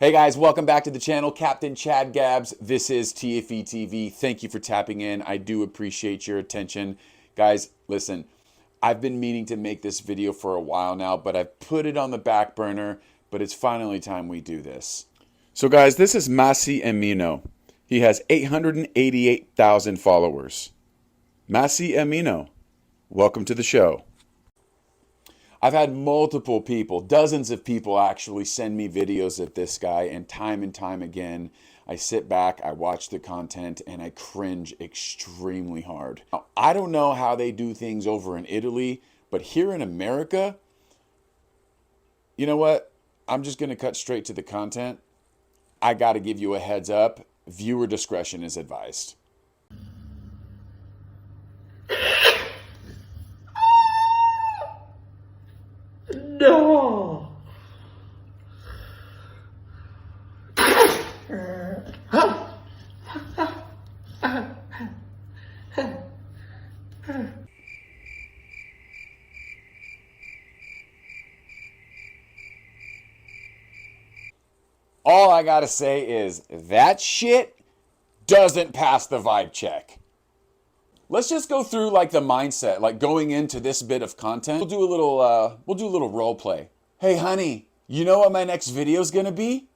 Hey guys, welcome back to the channel. Captain Chad Gabs. This is TFE TV. Thank you for tapping in. I do appreciate your attention. Guys, listen, I've been meaning to make this video for a while now, but I've put it on the back burner, but it's finally time we do this. So guys, this is Masi Amino. He has 888,000 followers. Masi Amino, welcome to the show. I've had multiple people, dozens of people actually send me videos of this guy, and time again, I sit back, I watch the content, and I cringe extremely hard. Now, I don't know how they do things over in Italy, but here in America, you know what? I'm just going to cut straight to the content. I got to give you a heads up. Viewer discretion is advised. No. All I gotta say is that shit doesn't pass the vibe check. Let's just go through like the mindset, like going into this bit of content. We'll do a little role play. Hey honey, you know what my next video is gonna be?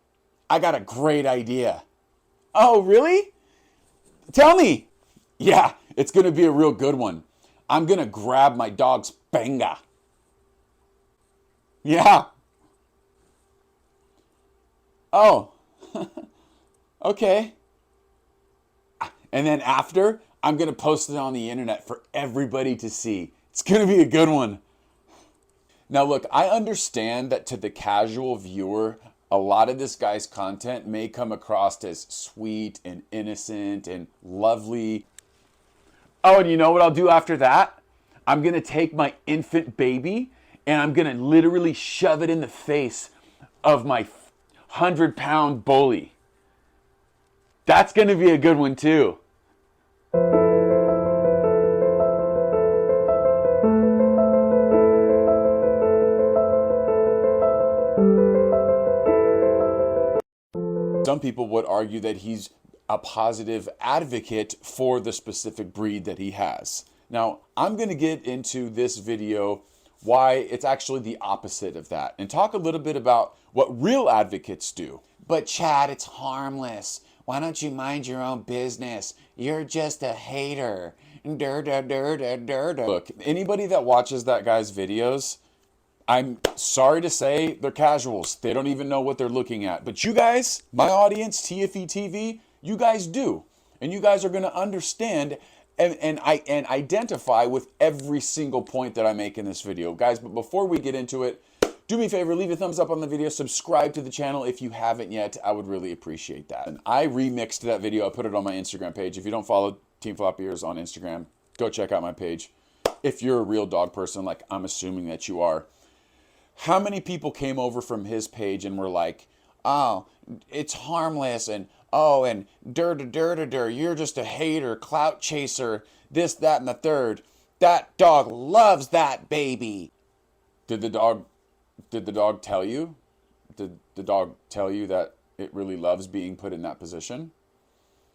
I got a great idea. Oh really? Tell me. Yeah, it's gonna be a real good one. I'm gonna grab my dog's banga. Yeah. Oh. Okay. And then after, I'm going to post it on the internet for everybody to see. It's going to be a good one. Now look, I understand that to the casual viewer, a lot of this guy's content may come across as sweet and innocent and lovely. Oh, and you know what I'll do after that? I'm going to take my infant baby and I'm going to literally shove it in the face of my 100-pound bully. That's going to be a good one too. Some people would argue that he's a positive advocate for the specific breed that he has. Now, I'm going to get into this video why it's actually the opposite of that and talk a little bit about what real advocates do. But Chad, it's harmless. Why don't you mind your own business? You're just a hater. Look, anybody that watches that guy's videos, I'm sorry to say they're casuals. They don't even know what they're looking at. But you guys, my audience, TFE TV, you guys do. And you guys are going to understand and identify with every single point that I make in this video. Guys, but before we get into it, do me a favor, leave a thumbs up on the video, subscribe to the channel if you haven't yet. I would really appreciate that. And I remixed that video. I put it on my Instagram page. If you don't follow Team Floppy Ears on Instagram, go check out my page. If you're a real dog person, like I'm assuming that you are, how many people came over from his page and were like, oh, it's harmless, and oh, and you're just a hater, clout chaser, this, that, and the third. That dog loves that baby. Did the dog tell you? Did the dog tell you that it really loves being put in that position?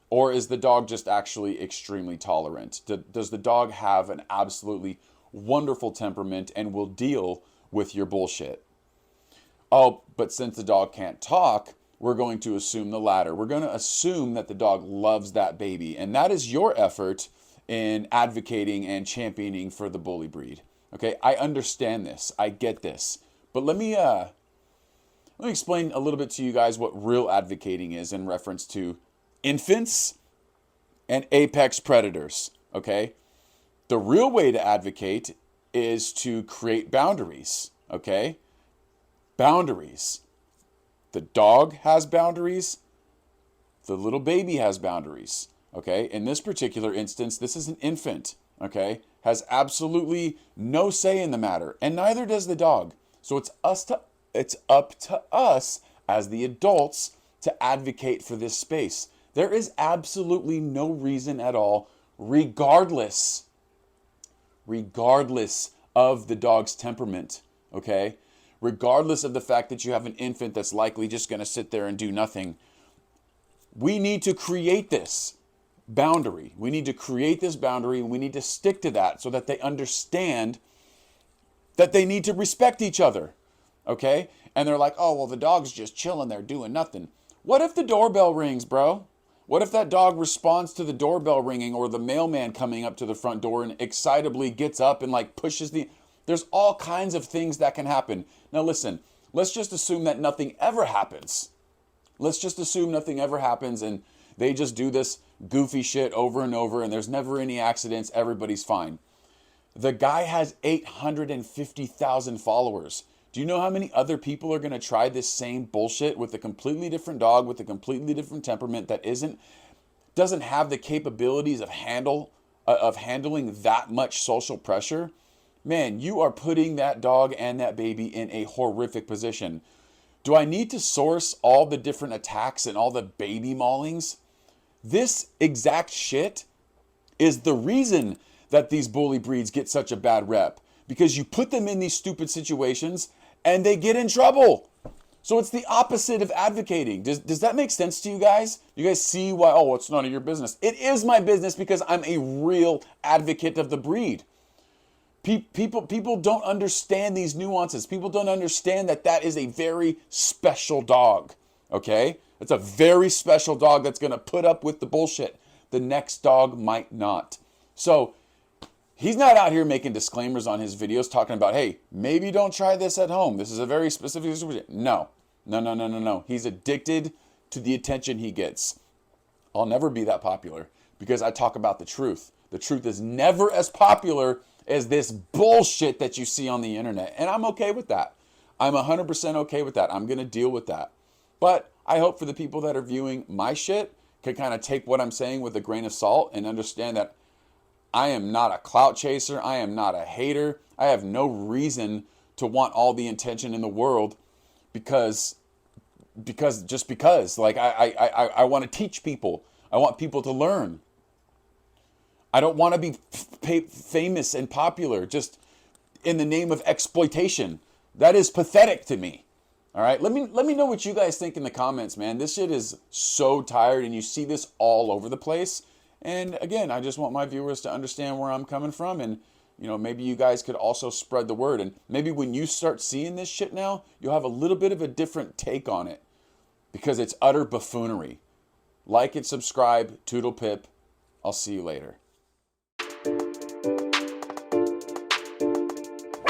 Or is the dog just actually extremely tolerant? Does the dog have an absolutely wonderful temperament and will deal with your bullshit? Oh, but since the dog can't talk, we're going to assume the latter. We're going to assume that the dog loves that baby. And that is your effort in advocating and championing for the bully breed. Okay, I understand this. I get this. But let me explain a little bit to you guys what real advocating is in reference to infants and apex predators. Okay, the real way to advocate is to create boundaries. Okay, boundaries. The dog has boundaries. The little baby has boundaries. Okay, in this particular instance, this is an infant. Okay, has absolutely no say in the matter, and neither does the dog. So it's up to us as the adults to advocate for this space. There is absolutely no reason at all, regardless of the dog's temperament, okay? regardless of the fact that you have an infant that's likely just going to sit there and do nothing. We need to create this boundary. We need to create this boundary, and we need to stick to that so that they understand that they need to respect each other. Okay? And they're like, oh, well, the dog's just chilling there doing nothing. What if the doorbell rings, bro? What if that dog responds to the doorbell ringing or the mailman coming up to the front door and excitably gets up and like pushes the... There's all kinds of things that can happen. Now listen, let's just assume that nothing ever happens. Let's just assume nothing ever happens and they just do this goofy shit over and over and there's never any accidents. Everybody's fine. The guy has 850,000 followers. Do you know how many other people are going to try this same bullshit with a completely different dog, with a completely different temperament that doesn't have the capabilities of handling that much social pressure? Man, you are putting that dog and that baby in a horrific position. Do I need to source all the different attacks and all the baby maulings? This exact shit is the reason that these bully breeds get such a bad rep. Because you put them in these stupid situations and they get in trouble. So it's the opposite of advocating. Does that make sense to you guys? You guys see why, oh, it's none of your business. It is my business because I'm a real advocate of the breed. People don't understand these nuances. People don't understand that that is a very special dog, okay? It's a very special dog that's going to put up with the bullshit. The next dog might not. So he's not out here making disclaimers on his videos talking about, hey, maybe don't try this at home. This is a very specific situation. No. He's addicted to the attention he gets. I'll never be that popular because I talk about the truth. The truth is never as popular as this bullshit that you see on the internet. And I'm okay with that. I'm 100% okay with that. I'm going to deal with that. But I hope for the people that are viewing my shit can kind of take what I'm saying with a grain of salt and understand that I am not a clout chaser. I am not a hater. I have no reason to want all the attention in the world because like I want to teach people. I want people to learn. I don't want to be famous and popular just in the name of exploitation. That is pathetic to me. All right, let me know what you guys think in the comments, man. This shit is so tired, and you see this all over the place. And again, I just want my viewers to understand where I'm coming from, and you know, maybe you guys could also spread the word. And maybe when you start seeing this shit now, you'll have a little bit of a different take on it because it's utter buffoonery. Like and subscribe. Toodle pip. I'll see you later.